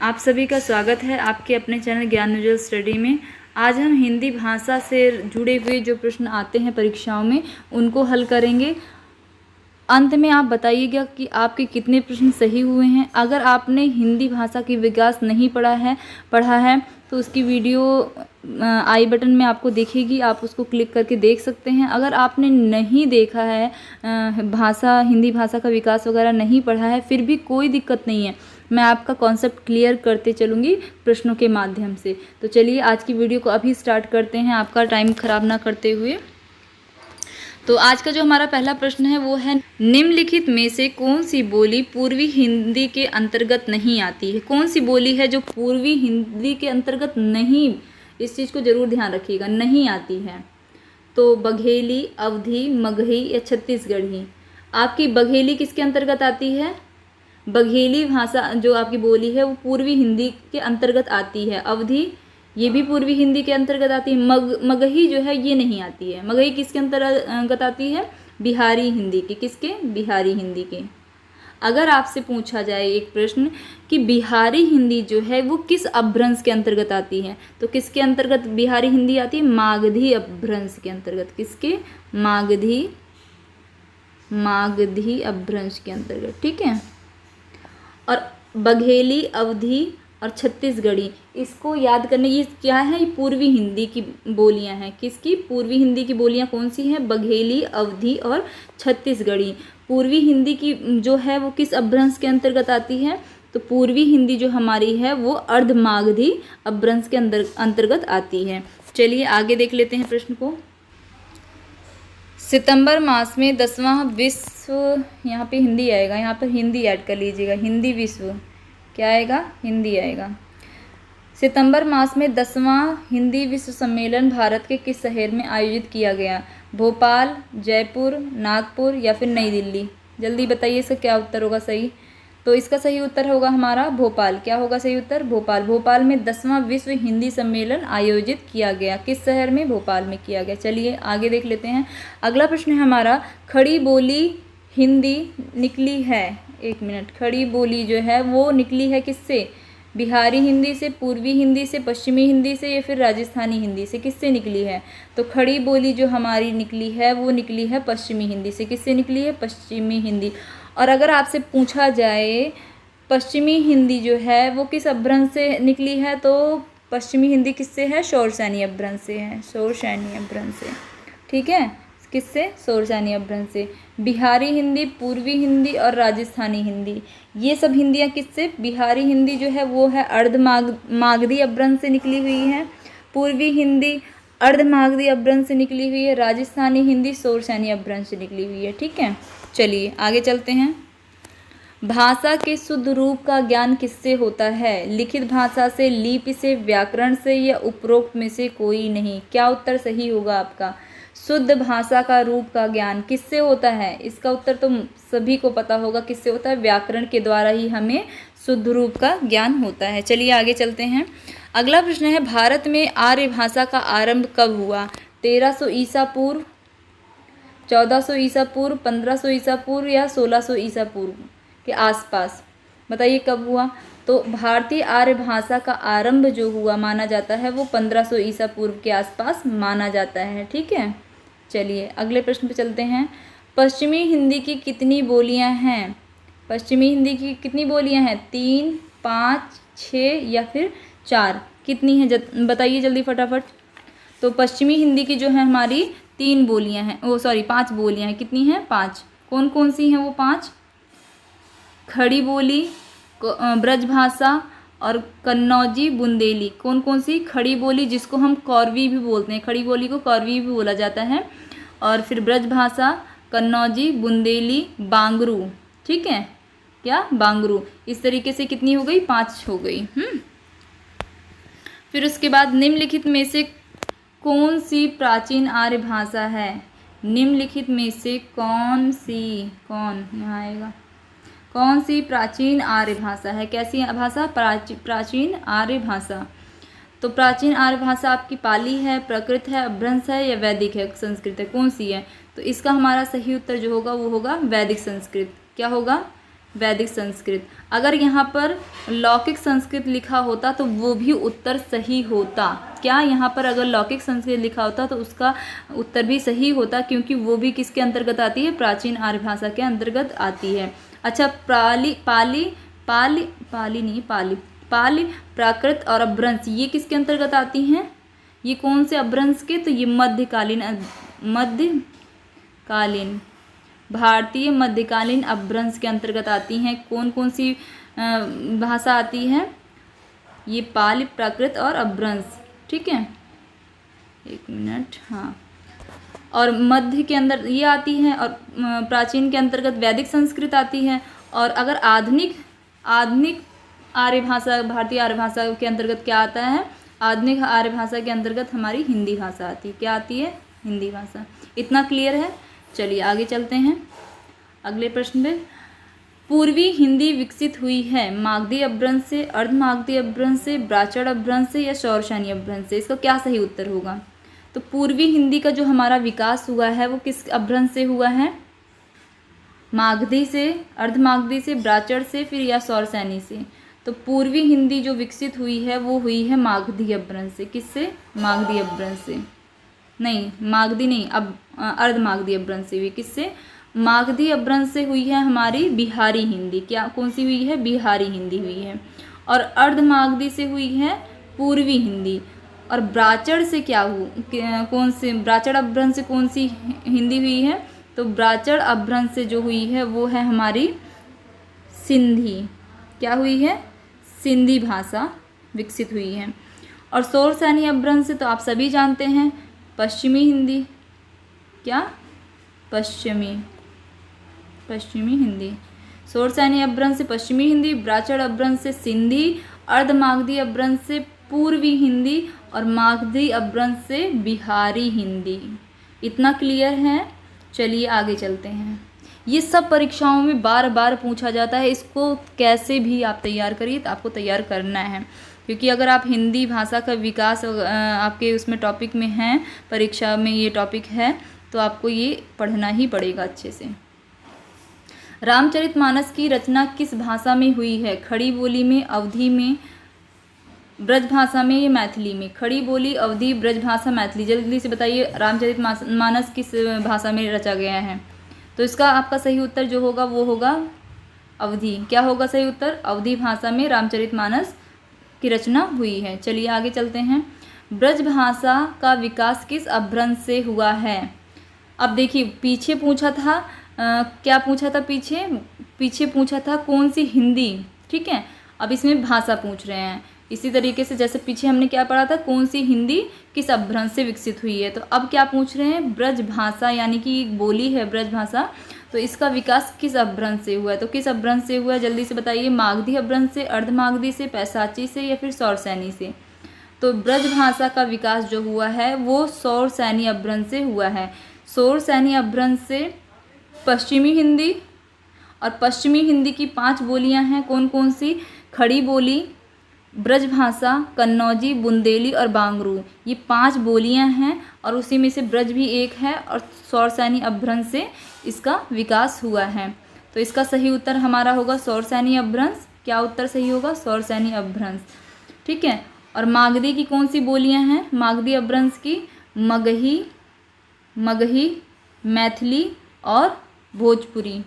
आप सभी का स्वागत है आपके अपने चैनल ज्ञान विजुअल स्टडी में। आज हम हिंदी भाषा से जुड़े हुए जो प्रश्न आते हैं परीक्षाओं में उनको हल करेंगे। अंत में आप बताइएगा कि आपके कितने प्रश्न सही हुए हैं। अगर आपने हिंदी भाषा की विकास नहीं पढ़ा है तो उसकी वीडियो आई बटन में आपको दिखेगी, आप उसको क्लिक करके देख सकते हैं। अगर आपने नहीं देखा है हिंदी भाषा का विकास वगैरह नहीं पढ़ा है, फिर भी कोई दिक्कत नहीं है, मैं आपका कॉन्सेप्ट क्लियर करते चलूँगी प्रश्नों के माध्यम से। तो चलिए आज की वीडियो को अभी स्टार्ट करते हैं, आपका टाइम ख़राब ना करते हुए। तो आज का जो हमारा पहला प्रश्न है वो है, निम्नलिखित में से कौन सी बोली पूर्वी हिंदी के अंतर्गत नहीं आती है। कौन सी बोली है जो पूर्वी हिंदी के अंतर्गत नहीं, इस चीज़ को जरूर ध्यान रखिएगा, नहीं आती है। तो बघेली, अवधी, मगही या छत्तीसगढ़ी। आपकी बघेली किसके अंतर्गत आती है? बघेली भाषा जो आपकी बोली है वो पूर्वी हिंदी के अंतर्गत आती है। अवधी ये भी पूर्वी हिंदी के अंतर्गत आती है। मगही जो है ये नहीं आती है। मगही किसके अंतर्गत आती है? बिहारी हिंदी के। किसके? बिहारी हिंदी के। अगर आपसे पूछा जाए एक प्रश्न कि बिहारी हिंदी जो है वो किस अपभ्रंश के अंतर्गत आती है, तो किसके अंतर्गत बिहारी हिंदी आती है? मागधी अपभ्रंश के अंतर्गत। किसके? मागधी अपभ्रंश के अंतर्गत। ठीक है। और बघेली, अवधी और छत्तीसगढ़ी, इसको याद करने, ये क्या है? ये पूर्वी हिंदी की बोलियां हैं। किसकी? पूर्वी हिंदी की बोलियां कौन सी हैं? बघेली, अवधी और छत्तीसगढ़ी। पूर्वी हिंदी की जो है वो किस अपभ्रंश के अंतर्गत आती है? तो पूर्वी हिंदी जो हमारी है वो अर्धमागधी अपभ्रंश के अंतर्गत आती है। चलिए आगे देख लेते हैं प्रश्न को। सितंबर मास में 10वां विश्व, यहाँ पे हिंदी आएगा, यहाँ पर हिंदी ऐड कर लीजिएगा। हिंदी विश्व क्या आएगा? हिंदी आएगा। सितंबर मास में 10वां हिंदी विश्व सम्मेलन भारत के किस शहर में आयोजित किया गया? भोपाल, जयपुर, नागपुर या फिर नई दिल्ली? जल्दी बताइए इसका क्या उत्तर होगा सही। तो इसका सही उत्तर होगा हमारा भोपाल। क्या होगा सही उत्तर? भोपाल। भोपाल में 10वां विश्व हिंदी सम्मेलन आयोजित किया गया। किस शहर में? भोपाल में किया गया। चलिए आगे देख लेते हैं। अगला प्रश्न है हमारा, खड़ी बोली हिंदी निकली है, एक मिनट, खड़ी बोली जो है वो निकली है किससे? बिहारी हिंदी से, पूर्वी हिंदी से, पश्चिमी हिंदी से या फिर राजस्थानी हिंदी से? किससे निकली है? तो खड़ी बोली जो हमारी निकली है वो निकली है पश्चिमी हिंदी से। किससे निकली है? पश्चिमी हिंदी। और अगर आपसे पूछा जाए पश्चिमी हिंदी जो है वो किस अपभ्रंश से निकली है, तो पश्चिमी हिंदी किससे है? शौरसैनी अपभ्रंश से है। शौरसैनी अपभ्रंश से। ठीक है। किससे? शौरसैनी अपभ्रंश से। बिहारी हिंदी, पूर्वी हिंदी और राजस्थानी हिंदी, ये सब हिंदियाँ किससे? बिहारी हिंदी जो है वो है अर्धमागधी अपभ्रंश से निकली हुई है। पूर्वी हिंदी अर्धमागधी अपभ्रंश से निकली हुई है। राजस्थानी हिंदी शौरसैनी अपभ्रंश से निकली हुई है। ठीक है। चलिए आगे चलते हैं। भाषा के शुद्ध रूप का ज्ञान किससे होता है? लिखित भाषा से, लिपि से, व्याकरण से या उपरोक्त में से कोई नहीं? क्या उत्तर सही होगा आपका? शुद्ध भाषा का रूप का ज्ञान किससे होता है? इसका उत्तर तो सभी को पता होगा, किससे होता है? व्याकरण के द्वारा ही हमें शुद्ध रूप का ज्ञान होता है। चलिए आगे चलते हैं। अगला प्रश्न है, भारत में आर्य भाषा का आरंभ कब हुआ? 1300 ईसा पूर्व, 1400 ईसा पूर्व, 1500 ईसा पूर्व या 1600 ईसा पूर्व के आसपास? बताइए कब हुआ। तो भारतीय आर्य भाषा का आरंभ जो हुआ माना जाता है वो 1500 ईसा पूर्व के आसपास माना जाता है। ठीक है। चलिए अगले प्रश्न पे चलते हैं। पश्चिमी हिंदी की कितनी बोलियां हैं? पश्चिमी हिंदी की कितनी बोलियां हैं? 3, 5, 6 या फिर 4? कितनी है बताइए जल्दी फटाफट। तो पश्चिमी हिंदी की जो है हमारी 3 बोलियां हैं, 5 बोलियां हैं। कितनी हैं? 5। कौन कौन सी हैं वो 5? खड़ी बोली, ब्रजभाषा और कन्नौजी, बुंदेली। कौन कौन सी? खड़ी बोली जिसको हम कौरवी भी बोलते हैं, खड़ी बोली को कौरवी भी बोला जाता है। और फिर ब्रजभाषा, कन्नौजी, बुंदेली, बांगरू। ठीक है। क्या? बांगरू। इस तरीके से कितनी हो गई? 5 हो गई। फिर उसके बाद निम्नलिखित में से कौन सी प्राचीन आर्य भाषा है? निम्नलिखित में से कौन यहाँ आएगा, कौन सी प्राचीन आर्य भाषा है? कैसी भाषा? प्राचीन आर्य भाषा। तो प्राचीन आर्य भाषा आपकी पाली है, प्राकृत है, अपभ्रंश है या वैदिक है, संस्कृत है? कौन सी है? तो इसका हमारा सही उत्तर जो होगा वो होगा वैदिक संस्कृत। क्या होगा? वैदिक संस्कृत। अगर यहाँ पर लौकिक संस्कृत लिखा होता तो वो भी उत्तर सही होता। क्या यहाँ पर अगर लौकिक संस्कृत लिखा होता तो उसका उत्तर भी सही होता, क्योंकि वो भी किसके अंतर्गत आती है, प्राचीन आर्य भाषा के अंतर्गत आती है। अच्छा, पाली, प्राकृत और अपभ्रंश ये किसके अंतर्गत आती हैं, ये कौन से अपभ्रंश के, तो ये मध्यकालीन भारतीय मध्यकालीन अपभ्रंश के अंतर्गत आती हैं। कौन कौन सी भाषा आती है, ये पाली, प्राकृत और अपभ्रंश, ठीक है, एक मिनट, हाँ, और मध्य के अंदर ये आती है, और प्राचीन के अंतर्गत वैदिक संस्कृत आती है। और अगर आधुनिक आर्य भाषा, भारतीय आर्य भाषा के अंतर्गत क्या आता है, आधुनिक आर्य भाषा के अंतर्गत हमारी हिंदी भाषा आती है। क्या आती है, हिंदी भाषा। इतना क्लियर है। चलिए आगे चलते हैं अगले प्रश्न पे। पूर्वी हिंदी विकसित हुई है मागधी अपभ्रंश से, अर्धमागधी अपभ्रंश से, ब्राह्मण अपभ्रंश से या शौरसेनी अपभ्रंश से? इसका क्या सही उत्तर होगा? तो पूर्वी हिंदी का जो हमारा विकास हुआ है वो किस अपभ्रंश से हुआ है, मागधी से, अर्धमागधी से, ब्राह्मण से, फिर या शौरसेनी से? तो पूर्वी हिंदी जो विकसित हुई है वो हुई है मागधी अपभ्रंश से। किससे? मागधी अपभ्रंश से। नहीं, मागधी नहीं, अब अर्धमागधी अपभ्रंश से हुई। किससे? मागधी अपभ्रंश से हुई है हमारी बिहारी हिंदी। क्या कौन सी हुई है? बिहारी हिंदी हुई है। और अर्धमागधी से हुई है पूर्वी हिंदी। और ब्राह्मण से क्या कौन से ब्राह्मण अपभ्रंश से कौन सी हिंदी हुई है? तो ब्राह्मण अपभ्रंश से जो हुई है वो है हमारी सिंधी। क्या हुई है? सिंधी भाषा विकसित हुई है। और शौरसेनी अपभ्रंश से तो आप सभी जानते हैं पश्चिमी हिंदी। क्या? पश्चिमी हिंदी। शौरसेनी अपभ्रंश से पश्चिमी हिंदी, ब्राह्मण अपभ्रंश से सिंधी, अर्धमागधी अपभ्रंश से पूर्वी हिंदी और मागधी अपभ्रंश से बिहारी हिंदी। इतना क्लियर है। चलिए आगे चलते हैं। ये सब परीक्षाओं में बार बार पूछा जाता है, इसको कैसे भी आप तैयार करिए, तो आपको तैयार करना है, क्योंकि अगर आप हिंदी भाषा का विकास आपके उसमें टॉपिक में हैं, परीक्षा में ये टॉपिक है, तो आपको ये पढ़ना ही पड़ेगा अच्छे से। रामचरितमानस की रचना किस भाषा में हुई है? खड़ी बोली में, अवधी में, ब्रज भाषा में या मैथिली में? खड़ी बोली, अवधी, ब्रज भाषा, मैथिली? जल्दी से बताइए रामचरितमानस किस भाषा में रचा गया है? तो इसका आपका सही उत्तर जो होगा वो होगा अवधी। क्या होगा सही उत्तर? अवधी भाषा में रामचरितमानस की रचना हुई है। चलिए आगे चलते हैं। ब्रज भाषा का विकास किस अपभ्रंश से हुआ है? अब देखिए पीछे पूछा था क्या पूछा था पीछे पूछा था कौन सी हिंदी, ठीक है। अब इसमें भाषा पूछ रहे हैं। इसी तरीके से जैसे पीछे हमने क्या पढ़ा था, कौन सी हिंदी किस अपभ्रंश से विकसित हुई है, तो अब क्या पूछ रहे हैं? ब्रज भाषा, यानी कि बोली है ब्रज भाषा, तो इसका विकास किस अपभ्रंश से हुआ है? तो किस अपभ्रंश से हुआ है जल्दी से बताइए। मागधी अपभ्रंश से, अर्धमागधी से, पैशाची से या फिर शौरसेनी से? तो ब्रज भाषा का विकास जो हुआ है वो शौरसेनी अपभ्रंश से हुआ है। शौरसेनी अपभ्रंश से पश्चिमी हिंदी, और पश्चिमी हिंदी की 5 बोलियां हैं। कौन कौन सी? खड़ी बोली, ब्रज भाषा, कन्नौजी, बुंदेली और बांगरू, ये 5 बोलियां हैं, और उसी में से ब्रज भी एक है, और शौरसेनी अपभ्रंश से इसका विकास हुआ है। तो इसका सही उत्तर हमारा होगा शौरसेनी अपभ्रंश। क्या उत्तर सही होगा? शौरसेनी अपभ्रंश, ठीक है। और मागधी की कौन सी बोलियां हैं? मागधी अपभ्रंश की मगही, मैथिली और भोजपुरी।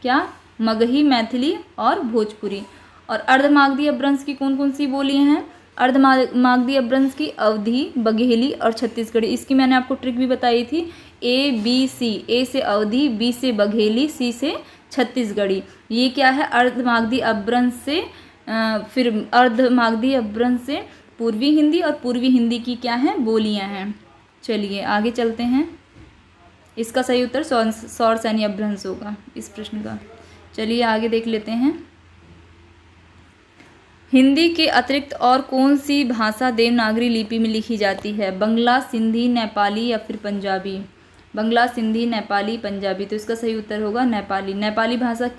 क्या? मगही, मैथिली और भोजपुरी। और अर्धमागधी अपभ्रंश की कौन कौन सी बोलियां हैं? अर्धमागधी अपभ्रंश की अवधी, बघेली और छत्तीसगढ़ी। इसकी मैंने आपको ट्रिक भी बताई थी। ABC, A से अवधी, B से बघेली, C से छत्तीसगढ़ी। ये क्या है? अर्धमागधी अपभ्रंश से फिर अर्धमागधी अपभ्रंश से पूर्वी हिंदी, और पूर्वी हिंदी की क्या है? बोलियां हैं। चलिए आगे चलते हैं। इसका सही उत्तर शौरसेनी अपभ्रंश होगा इस प्रश्न का। चलिए आगे देख लेते हैं। हिंदी के अतिरिक्त और कौन सी भाषा देवनागरी लिपि में लिखी जाती है? बंगला, सिंधी, नेपाली या फिर पंजाबी? बंगला, सिंधी, नेपाली, पंजाबी। तो इसका सही उत्तर होगा नेपाली। नेपाली भाषा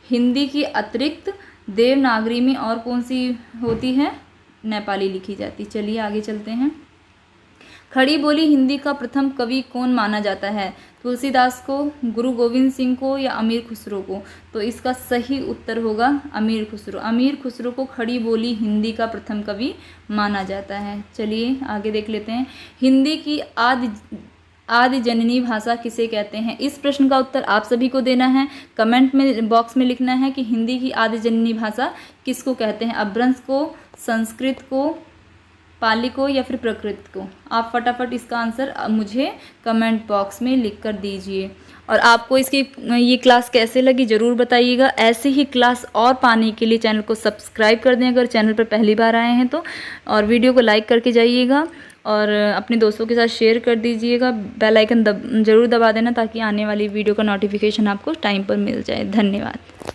हिंदी के अतिरिक्त देवनागरी में और कौन सी होती है? नेपाली लिखी जाती। चलिए आगे चलते हैं। खड़ी बोली हिंदी का प्रथम कवि कौन माना जाता है? तुलसीदास को, गुरु गोविंद सिंह को या अमीर खुसरो को? तो इसका सही उत्तर होगा अमीर खुसरो। अमीर खुसरो को खड़ी बोली हिंदी का प्रथम कवि माना जाता है। चलिए आगे देख लेते हैं। हिंदी की आदि जननी भाषा किसे कहते हैं? इस प्रश्न का उत्तर आप सभी को देना है। कमेंट में बॉक्स में लिखना है कि हिंदी की आदि जननी भाषा किसको कहते हैं? अपभ्रंश को, संस्कृत को, पाली को या फिर प्राकृत को? आप फटाफट इसका आंसर मुझे कमेंट बॉक्स में लिख कर दीजिए। और आपको इसकी ये क्लास कैसे लगी ज़रूर बताइएगा। ऐसे ही क्लास और पाने के लिए चैनल को सब्सक्राइब कर दें अगर चैनल पर पहली बार आए हैं तो, और वीडियो को लाइक करके जाइएगा और अपने दोस्तों के साथ शेयर कर दीजिएगा। बेल आइकन ज़रूर दबा देना ताकि आने वाली वीडियो का नोटिफिकेशन आपको टाइम पर मिल जाए। धन्यवाद।